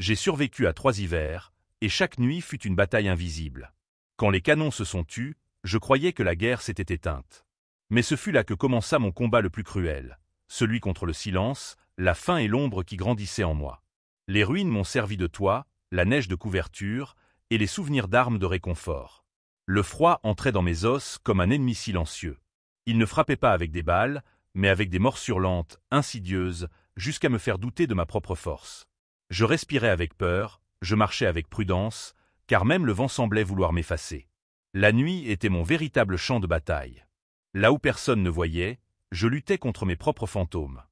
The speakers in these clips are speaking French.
J'ai survécu à 3 hivers, et chaque nuit fut une bataille invisible. Quand les canons se sont tus, je croyais que la guerre s'était éteinte. Mais ce fut là que commença mon combat le plus cruel, celui contre le silence, la faim et l'ombre qui grandissaient en moi. Les ruines m'ont servi de toit, la neige de couverture, et les souvenirs d'armes de réconfort. Le froid entrait dans mes os comme un ennemi silencieux. Il ne frappait pas avec des balles, mais avec des morsures lentes, insidieuses, jusqu'à me faire douter de ma propre force. Je respirais avec peur, je marchais avec prudence, car même le vent semblait vouloir m'effacer. La nuit était mon véritable champ de bataille. Là où personne ne voyait, je luttais contre mes propres fantômes.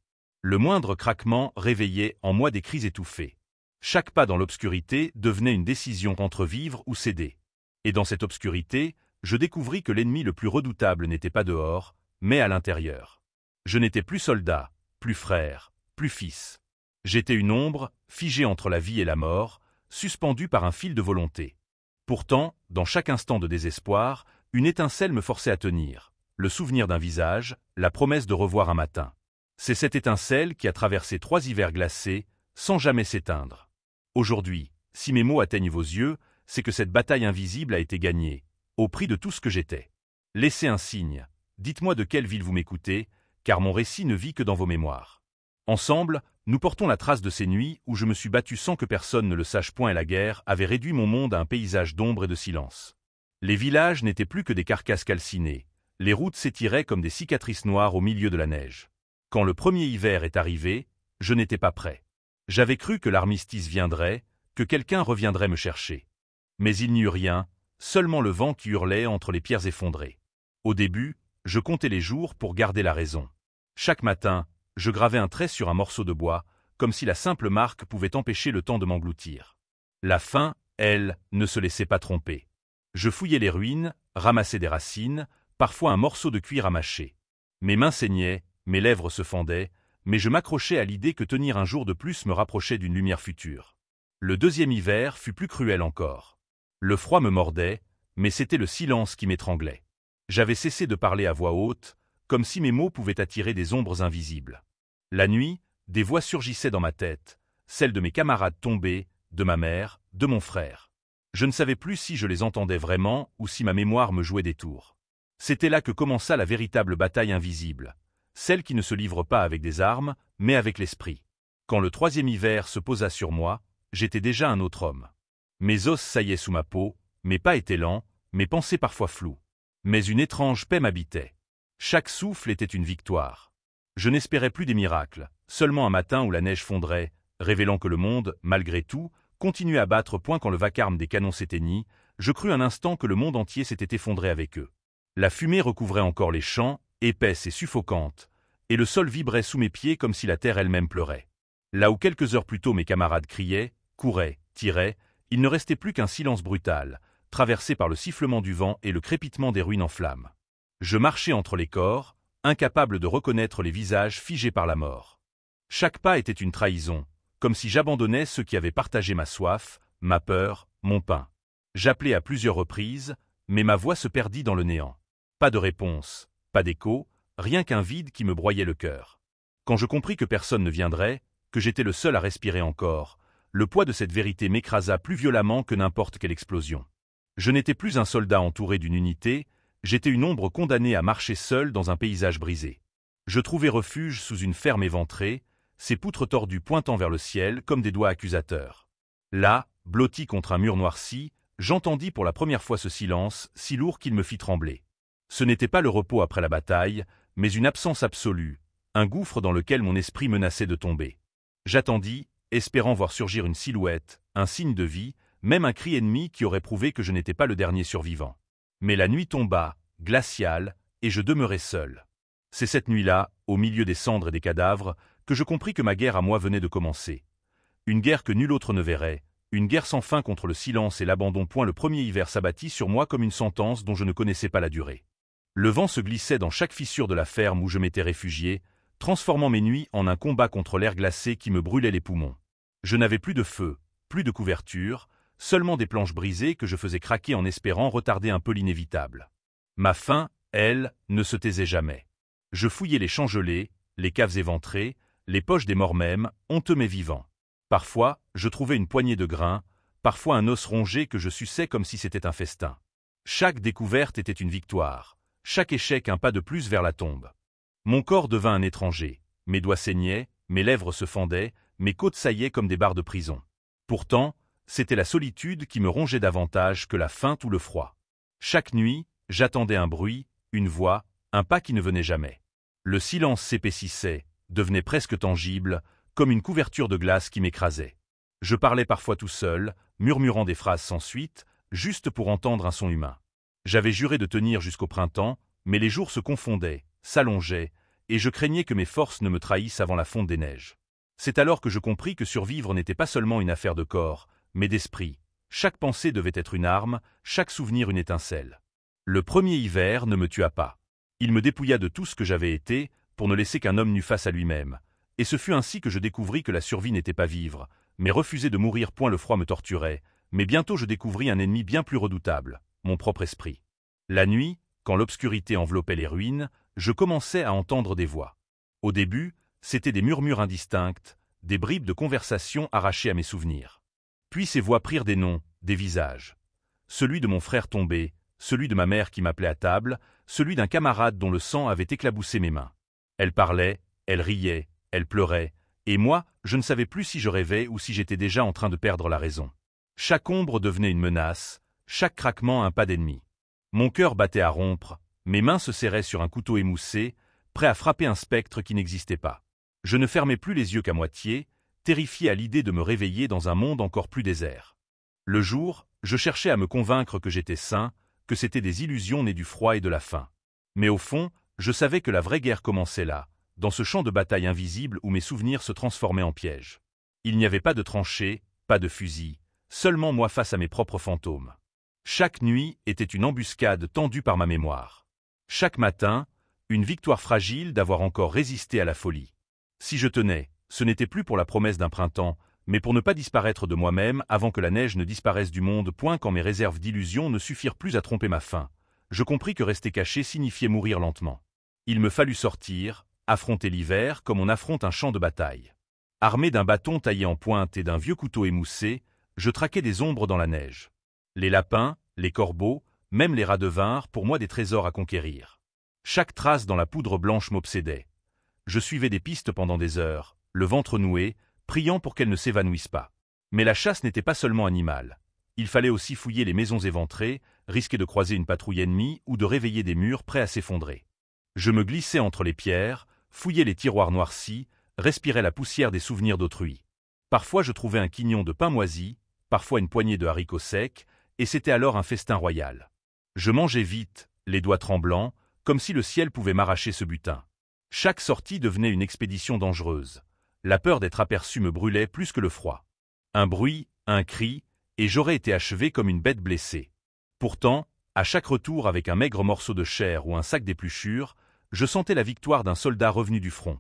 Le moindre craquement réveillait en moi des cris étouffés. Chaque pas dans l'obscurité devenait une décision entre vivre ou céder. Et dans cette obscurité, je découvris que l'ennemi le plus redoutable n'était pas dehors, mais à l'intérieur. Je n'étais plus soldat, plus frère, plus fils. J'étais une ombre, figée entre la vie et la mort, suspendue par un fil de volonté. Pourtant, dans chaque instant de désespoir, une étincelle me forçait à tenir, le souvenir d'un visage, la promesse de revoir un matin. C'est cette étincelle qui a traversé 3 hivers glacés, sans jamais s'éteindre. Aujourd'hui, si mes mots atteignent vos yeux, c'est que cette bataille invisible a été gagnée, au prix de tout ce que j'étais. Laissez un signe, dites-moi de quelle ville vous m'écoutez, car mon récit ne vit que dans vos mémoires. Ensemble, nous portons la trace de ces nuits où je me suis battu sans que personne ne le sache point et la guerre avait réduit mon monde à un paysage d'ombre et de silence. Les villages n'étaient plus que des carcasses calcinées, les routes s'étiraient comme des cicatrices noires au milieu de la neige. Quand le premier hiver est arrivé, je n'étais pas prêt. J'avais cru que l'armistice viendrait, que quelqu'un reviendrait me chercher. Mais il n'y eut rien, seulement le vent qui hurlait entre les pierres effondrées. Au début, je comptais les jours pour garder la raison. Chaque matin, je gravais un trait sur un morceau de bois, comme si la simple marque pouvait empêcher le temps de m'engloutir. La faim, elle, ne se laissait pas tromper. Je fouillais les ruines, ramassais des racines, parfois un morceau de cuir à mâcher. Mes mains saignaient, mes lèvres se fendaient, mais je m'accrochais à l'idée que tenir un jour de plus me rapprochait d'une lumière future. Le deuxième hiver fut plus cruel encore. Le froid me mordait, mais c'était le silence qui m'étranglait. J'avais cessé de parler à voix haute, comme si mes mots pouvaient attirer des ombres invisibles. La nuit, des voix surgissaient dans ma tête, celles de mes camarades tombés, de ma mère, de mon frère. Je ne savais plus si je les entendais vraiment ou si ma mémoire me jouait des tours. C'était là que commença la véritable bataille invisible, celle qui ne se livre pas avec des armes, mais avec l'esprit. Quand le 3e hiver se posa sur moi, j'étais déjà un autre homme. Mes os saillaient sous ma peau, mes pas étaient lents, mes pensées parfois floues. Mais une étrange paix m'habitait. Chaque souffle était une victoire. Je n'espérais plus des miracles, seulement un matin où la neige fondrait, révélant que le monde, malgré tout, continuait à battre point quand le vacarme des canons s'éteignit, je crus un instant que le monde entier s'était effondré avec eux. La fumée recouvrait encore les champs, épaisse et suffocante, et le sol vibrait sous mes pieds comme si la terre elle-même pleurait. Là où quelques heures plus tôt mes camarades criaient, couraient, tiraient, il ne restait plus qu'un silence brutal, traversé par le sifflement du vent et le crépitement des ruines en flammes. Je marchais entre les corps, incapable de reconnaître les visages figés par la mort. Chaque pas était une trahison, comme si j'abandonnais ceux qui avaient partagé ma soif, ma peur, mon pain. J'appelai à plusieurs reprises, mais ma voix se perdit dans le néant. Pas de réponse, pas d'écho, rien qu'un vide qui me broyait le cœur. Quand je compris que personne ne viendrait, que j'étais le seul à respirer encore, le poids de cette vérité m'écrasa plus violemment que n'importe quelle explosion. Je n'étais plus un soldat entouré d'une unité, j'étais une ombre condamnée à marcher seule dans un paysage brisé. Je trouvai refuge sous une ferme éventrée, ses poutres tordues pointant vers le ciel comme des doigts accusateurs. Là, blotti contre un mur noirci, j'entendis pour la première fois ce silence, si lourd qu'il me fit trembler. Ce n'était pas le repos après la bataille, mais une absence absolue, un gouffre dans lequel mon esprit menaçait de tomber. J'attendis, espérant voir surgir une silhouette, un signe de vie, même un cri ennemi qui aurait prouvé que je n'étais pas le dernier survivant. Mais la nuit tomba, glaciale, et je demeurai seul. C'est cette nuit-là, au milieu des cendres et des cadavres, que je compris que ma guerre à moi venait de commencer. Une guerre que nul autre ne verrait, une guerre sans fin contre le silence et l'abandon. Le premier hiver s'abattit sur moi comme une sentence dont je ne connaissais pas la durée. Le vent se glissait dans chaque fissure de la ferme où je m'étais réfugié, transformant mes nuits en un combat contre l'air glacé qui me brûlait les poumons. Je n'avais plus de feu, plus de couverture, seulement des planches brisées que je faisais craquer en espérant retarder un peu l'inévitable. Ma faim, elle, ne se taisait jamais. Je fouillais les champs gelés, les caves éventrées, les poches des morts même, honteux mais vivants. Parfois, je trouvais une poignée de grains, parfois un os rongé que je suçais comme si c'était un festin. Chaque découverte était une victoire, chaque échec un pas de plus vers la tombe. Mon corps devint un étranger, mes doigts saignaient, mes lèvres se fendaient, mes côtes saillaient comme des barres de prison. Pourtant, c'était la solitude qui me rongeait davantage que la faim ou le froid. Chaque nuit, j'attendais un bruit, une voix, un pas qui ne venait jamais. Le silence s'épaississait, devenait presque tangible, comme une couverture de glace qui m'écrasait. Je parlais parfois tout seul, murmurant des phrases sans suite, juste pour entendre un son humain. J'avais juré de tenir jusqu'au printemps, mais les jours se confondaient, s'allongeaient, et je craignais que mes forces ne me trahissent avant la fonte des neiges. C'est alors que je compris que survivre n'était pas seulement une affaire de corps, mais d'esprit. Chaque pensée devait être une arme, chaque souvenir une étincelle. Le premier hiver ne me tua pas. Il me dépouilla de tout ce que j'avais été, pour ne laisser qu'un homme nu face à lui-même. Et ce fut ainsi que je découvris que la survie n'était pas vivre, mais refuser de mourir point le froid me torturait, mais bientôt je découvris un ennemi bien plus redoutable, mon propre esprit. La nuit, quand l'obscurité enveloppait les ruines, je commençais à entendre des voix. Au début, c'étaient des murmures indistincts, des bribes de conversation arrachées à mes souvenirs. Puis ces voix prirent des noms, des visages. Celui de mon frère tombé, celui de ma mère qui m'appelait à table, celui d'un camarade dont le sang avait éclaboussé mes mains. Elle parlait, elle riait, elle pleurait, et moi, je ne savais plus si je rêvais ou si j'étais déjà en train de perdre la raison. Chaque ombre devenait une menace, chaque craquement un pas d'ennemi. Mon cœur battait à rompre, mes mains se serraient sur un couteau émoussé, prêt à frapper un spectre qui n'existait pas. Je ne fermais plus les yeux qu'à moitié, terrifié à l'idée de me réveiller dans un monde encore plus désert. Le jour, je cherchais à me convaincre que j'étais sain, que c'étaient des illusions nées du froid et de la faim. Mais au fond, je savais que la vraie guerre commençait là, dans ce champ de bataille invisible où mes souvenirs se transformaient en pièges. Il n'y avait pas de tranchée, pas de fusil, seulement moi face à mes propres fantômes. Chaque nuit était une embuscade tendue par ma mémoire. Chaque matin, une victoire fragile d'avoir encore résisté à la folie. Si je tenais, ce n'était plus pour la promesse d'un printemps, mais pour ne pas disparaître de moi-même avant que la neige ne disparaisse du monde, point quand mes réserves d'illusions ne suffirent plus à tromper ma faim. Je compris que rester caché signifiait mourir lentement. Il me fallut sortir, affronter l'hiver comme on affronte un champ de bataille. Armé d'un bâton taillé en pointe et d'un vieux couteau émoussé, je traquais des ombres dans la neige. Les lapins, les corbeaux, même les rats devinrent pour moi des trésors à conquérir. Chaque trace dans la poudre blanche m'obsédait. Je suivais des pistes pendant des heures, le ventre noué, priant pour qu'elles ne s'évanouissent pas. Mais la chasse n'était pas seulement animale. Il fallait aussi fouiller les maisons éventrées, risquer de croiser une patrouille ennemie ou de réveiller des murs prêts à s'effondrer. Je me glissais entre les pierres, fouillais les tiroirs noircis, respirais la poussière des souvenirs d'autrui. Parfois je trouvais un quignon de pain moisi, parfois une poignée de haricots secs, et c'était alors un festin royal. Je mangeais vite, les doigts tremblants, comme si le ciel pouvait m'arracher ce butin. Chaque sortie devenait une expédition dangereuse. La peur d'être aperçu me brûlait plus que le froid. Un bruit, un cri, et j'aurais été achevé comme une bête blessée. Pourtant, à chaque retour avec un maigre morceau de chair ou un sac d'épluchures, je sentais la victoire d'un soldat revenu du front.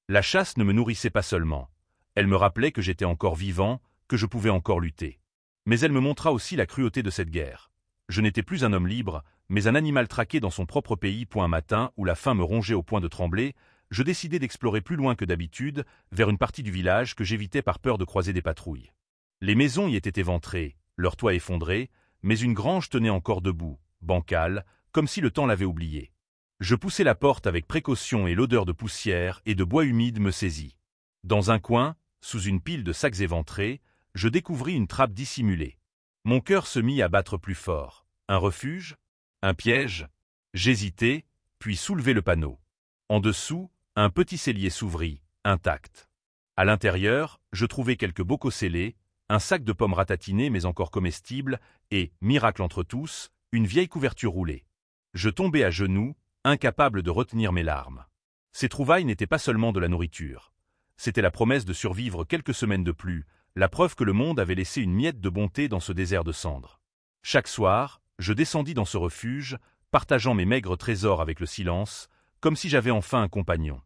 La chasse ne me nourrissait pas seulement. Elle me rappelait que j'étais encore vivant, que je pouvais encore lutter. Mais elle me montra aussi la cruauté de cette guerre. Je n'étais plus un homme libre, mais un animal traqué dans son propre pays. Un matin où la faim me rongeait au point de trembler, je décidai d'explorer plus loin que d'habitude, vers une partie du village que j'évitais par peur de croiser des patrouilles. Les maisons y étaient éventrées, leurs toits effondrés, mais une grange tenait encore debout, bancale, comme si le temps l'avait oubliée. Je poussai la porte avec précaution et l'odeur de poussière et de bois humide me saisit. Dans un coin, sous une pile de sacs éventrés, je découvris une trappe dissimulée. Mon cœur se mit à battre plus fort. Un refuge? Un piège? J'hésitai, puis soulevai le panneau. En dessous, un petit cellier s'ouvrit, intact. À l'intérieur, je trouvai quelques bocaux scellés, un sac de pommes ratatinées mais encore comestibles, et, miracle entre tous, une vieille couverture roulée. Je tombai à genoux, incapable de retenir mes larmes. Ces trouvailles n'étaient pas seulement de la nourriture. C'était la promesse de survivre quelques semaines de plus, la preuve que le monde avait laissé une miette de bonté dans ce désert de cendres. Chaque soir, je descendis dans ce refuge, partageant mes maigres trésors avec le silence, comme si j'avais enfin un compagnon.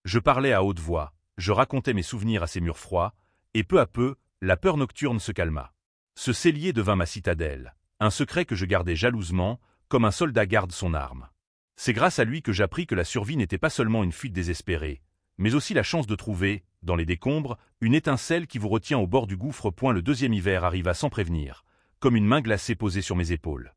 Je parlais à haute voix, je racontais mes souvenirs à ces murs froids, et peu à peu, la peur nocturne se calma. Ce cellier devint ma citadelle, un secret que je gardais jalousement, comme un soldat garde son arme. C'est grâce à lui que j'appris que la survie n'était pas seulement une fuite désespérée, mais aussi la chance de trouver, dans les décombres, une étincelle qui vous retient au bord du gouffre. Le deuxième hiver arriva sans prévenir, comme une main glacée posée sur mes épaules.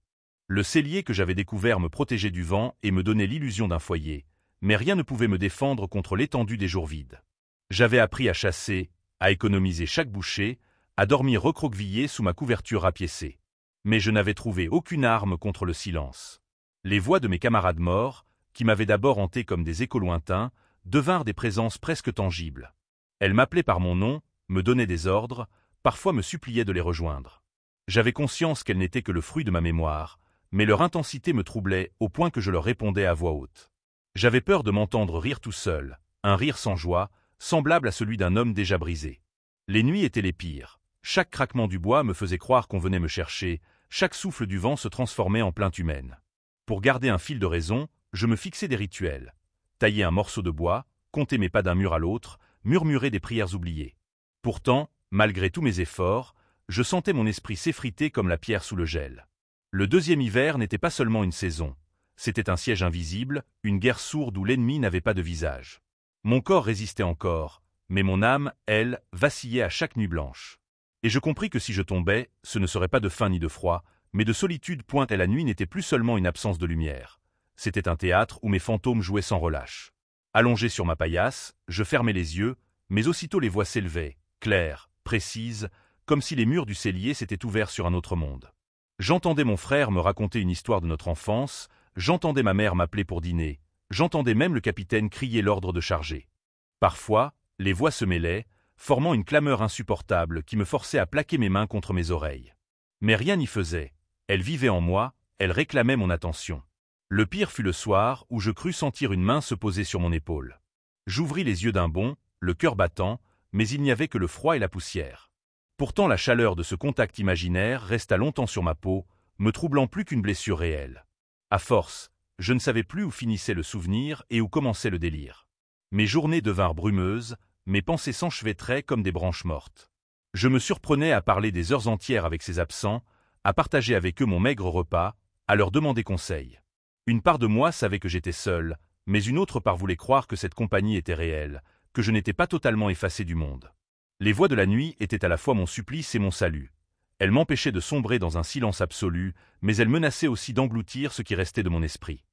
Le cellier que j'avais découvert me protégeait du vent et me donnait l'illusion d'un foyer, mais rien ne pouvait me défendre contre l'étendue des jours vides. J'avais appris à chasser, à économiser chaque bouchée, à dormir recroquevillé sous ma couverture rapiécée. Mais je n'avais trouvé aucune arme contre le silence. Les voix de mes camarades morts, qui m'avaient d'abord hanté comme des échos lointains, devinrent des présences presque tangibles. Elles m'appelaient par mon nom, me donnaient des ordres, parfois me suppliaient de les rejoindre. J'avais conscience qu'elles n'étaient que le fruit de ma mémoire, mais leur intensité me troublait au point que je leur répondais à voix haute. J'avais peur de m'entendre rire tout seul, un rire sans joie, semblable à celui d'un homme déjà brisé. Les nuits étaient les pires. Chaque craquement du bois me faisait croire qu'on venait me chercher, chaque souffle du vent se transformait en plainte humaine. Pour garder un fil de raison, je me fixais des rituels. Tailler un morceau de bois, compter mes pas d'un mur à l'autre, murmurer des prières oubliées. Pourtant, malgré tous mes efforts, je sentais mon esprit s'effriter comme la pierre sous le gel. Le deuxième hiver n'était pas seulement une saison. C'était un siège invisible, une guerre sourde où l'ennemi n'avait pas de visage. Mon corps résistait encore, mais mon âme, elle, vacillait à chaque nuit blanche. Et je compris que si je tombais, ce ne serait pas de faim ni de froid, mais de solitude. Et la nuit n'était plus seulement une absence de lumière. C'était un théâtre où mes fantômes jouaient sans relâche. Allongé sur ma paillasse, je fermais les yeux, mais aussitôt les voix s'élevaient, claires, précises, comme si les murs du cellier s'étaient ouverts sur un autre monde. J'entendais mon frère me raconter une histoire de notre enfance, j'entendais ma mère m'appeler pour dîner, j'entendais même le capitaine crier l'ordre de charger. Parfois, les voix se mêlaient, formant une clameur insupportable qui me forçait à plaquer mes mains contre mes oreilles. Mais rien n'y faisait, elles vivaient en moi, elles réclamaient mon attention. Le pire fut le soir où je crus sentir une main se poser sur mon épaule. J'ouvris les yeux d'un bond, le cœur battant, mais il n'y avait que le froid et la poussière. Pourtant la chaleur de ce contact imaginaire resta longtemps sur ma peau, me troublant plus qu'une blessure réelle. À force, je ne savais plus où finissait le souvenir et où commençait le délire. Mes journées devinrent brumeuses, mes pensées s'enchevêtraient comme des branches mortes. Je me surprenais à parler des heures entières avec ces absents, à partager avec eux mon maigre repas, à leur demander conseil. Une part de moi savait que j'étais seul, mais une autre part voulait croire que cette compagnie était réelle, que je n'étais pas totalement effacé du monde. Les voix de la nuit étaient à la fois mon supplice et mon salut. Elles m'empêchaient de sombrer dans un silence absolu, mais elles menaçaient aussi d'engloutir ce qui restait de mon esprit.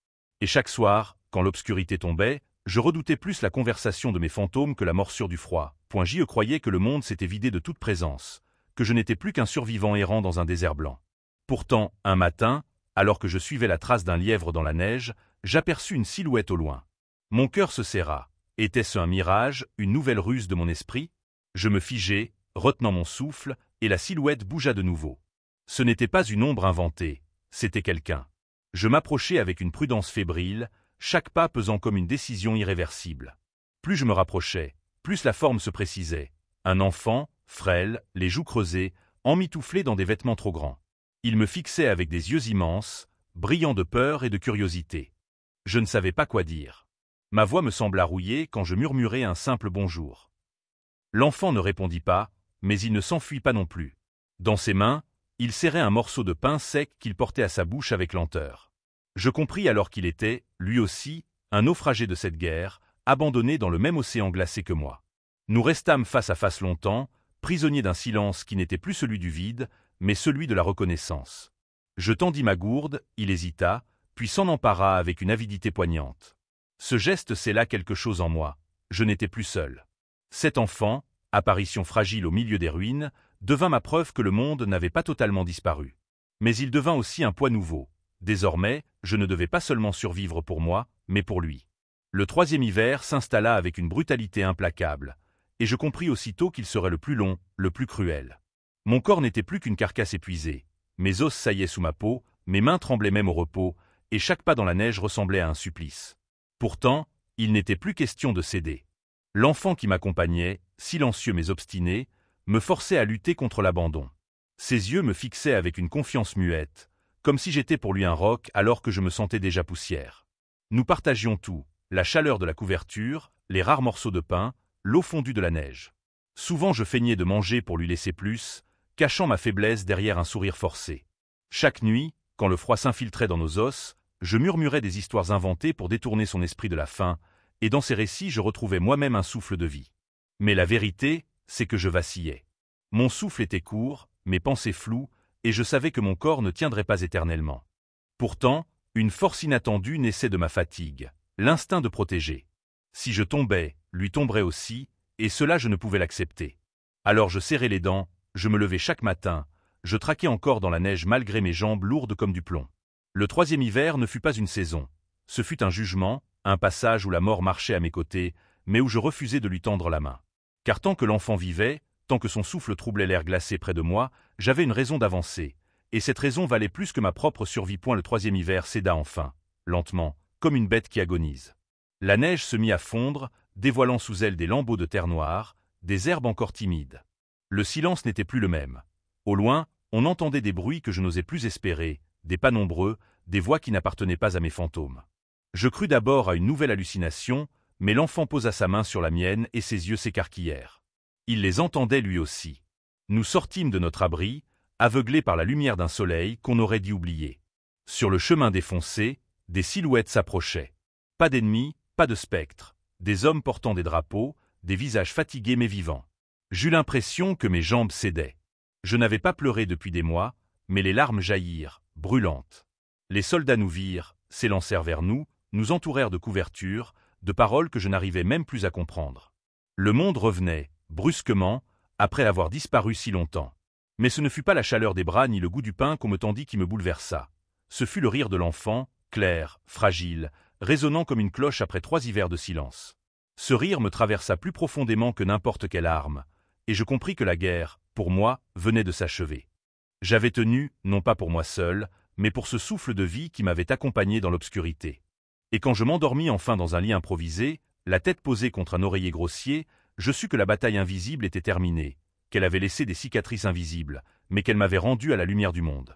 Et chaque soir, quand l'obscurité tombait, je redoutais plus la conversation de mes fantômes que la morsure du froid. J'y croyais que le monde s'était vidé de toute présence, que je n'étais plus qu'un survivant errant dans un désert blanc. Pourtant, un matin, alors que je suivais la trace d'un lièvre dans la neige, j'aperçus une silhouette au loin. Mon cœur se serra. Était-ce un mirage, une nouvelle ruse de mon esprit? Je me figeai, retenant mon souffle, et la silhouette bougea de nouveau. Ce n'était pas une ombre inventée, c'était quelqu'un. Je m'approchai avec une prudence fébrile, chaque pas pesant comme une décision irréversible. Plus je me rapprochais, plus la forme se précisait. Un enfant, frêle, les joues creusées, emmitouflé dans des vêtements trop grands. Il me fixait avec des yeux immenses, brillants de peur et de curiosité. Je ne savais pas quoi dire. Ma voix me sembla rouillée quand je murmurai un simple bonjour. L'enfant ne répondit pas, mais il ne s'enfuit pas non plus. Dans ses mains, il serrait un morceau de pain sec qu'il portait à sa bouche avec lenteur. Je compris alors qu'il était, lui aussi, un naufragé de cette guerre, abandonné dans le même océan glacé que moi. Nous restâmes face à face longtemps, prisonniers d'un silence qui n'était plus celui du vide, mais celui de la reconnaissance. Je tendis ma gourde, il hésita, puis s'en empara avec une avidité poignante. Ce geste scella quelque chose en moi, je n'étais plus seul. Cet enfant, apparition fragile au milieu des ruines, devint ma preuve que le monde n'avait pas totalement disparu. Mais il devint aussi un poids nouveau. Désormais, je ne devais pas seulement survivre pour moi, mais pour lui. Le troisième hiver s'installa avec une brutalité implacable, et je compris aussitôt qu'il serait le plus long, le plus cruel. Mon corps n'était plus qu'une carcasse épuisée, mes os saillaient sous ma peau, mes mains tremblaient même au repos, et chaque pas dans la neige ressemblait à un supplice. Pourtant, il n'était plus question de céder. L'enfant qui m'accompagnait, silencieux mais obstiné, me forçait à lutter contre l'abandon. Ses yeux me fixaient avec une confiance muette, comme si j'étais pour lui un roc alors que je me sentais déjà poussière. Nous partagions tout, la chaleur de la couverture, les rares morceaux de pain, l'eau fondue de la neige. Souvent je feignais de manger pour lui laisser plus, cachant ma faiblesse derrière un sourire forcé. Chaque nuit, quand le froid s'infiltrait dans nos os, je murmurais des histoires inventées pour détourner son esprit de la faim, et dans ces récits je retrouvais moi-même un souffle de vie. Mais la vérité, c'est que je vacillais. Mon souffle était court, mes pensées floues, et je savais que mon corps ne tiendrait pas éternellement. Pourtant, une force inattendue naissait de ma fatigue, l'instinct de protéger. Si je tombais, lui tomberait aussi, et cela je ne pouvais l'accepter. Alors je serrais les dents, je me levais chaque matin, je traquais encore dans la neige malgré mes jambes lourdes comme du plomb. Le troisième hiver ne fut pas une saison. Ce fut un jugement, un passage où la mort marchait à mes côtés, mais où je refusais de lui tendre la main. Car tant que l'enfant vivait, tant que son souffle troublait l'air glacé près de moi, j'avais une raison d'avancer, et cette raison valait plus que ma propre survie. Le troisième hiver céda enfin, lentement, comme une bête qui agonise. La neige se mit à fondre, dévoilant sous elle des lambeaux de terre noire, des herbes encore timides. Le silence n'était plus le même. Au loin, on entendait des bruits que je n'osais plus espérer, des pas nombreux, des voix qui n'appartenaient pas à mes fantômes. Je crus d'abord à une nouvelle hallucination, mais l'enfant posa sa main sur la mienne et ses yeux s'écarquillèrent. Il les entendait lui aussi. Nous sortîmes de notre abri, aveuglés par la lumière d'un soleil qu'on aurait dit oublier. Sur le chemin défoncé, des silhouettes s'approchaient. Pas d'ennemis, pas de spectres, des hommes portant des drapeaux, des visages fatigués mais vivants. J'eus l'impression que mes jambes cédaient. Je n'avais pas pleuré depuis des mois, mais les larmes jaillirent, brûlantes. Les soldats nous virent, s'élancèrent vers nous, nous entourèrent de couvertures, de paroles que je n'arrivais même plus à comprendre. Le monde revenait, brusquement, après avoir disparu si longtemps. Mais ce ne fut pas la chaleur des bras ni le goût du pain qu'on me tendit qui me bouleversa. Ce fut le rire de l'enfant, clair, fragile, résonnant comme une cloche après 3 hivers de silence. Ce rire me traversa plus profondément que n'importe quelle arme, et je compris que la guerre, pour moi, venait de s'achever. J'avais tenu, non pas pour moi seul, mais pour ce souffle de vie qui m'avait accompagné dans l'obscurité. Et quand je m'endormis enfin dans un lit improvisé, la tête posée contre un oreiller grossier, je sus que la bataille invisible était terminée, qu'elle avait laissé des cicatrices invisibles, mais qu'elle m'avait rendu à la lumière du monde.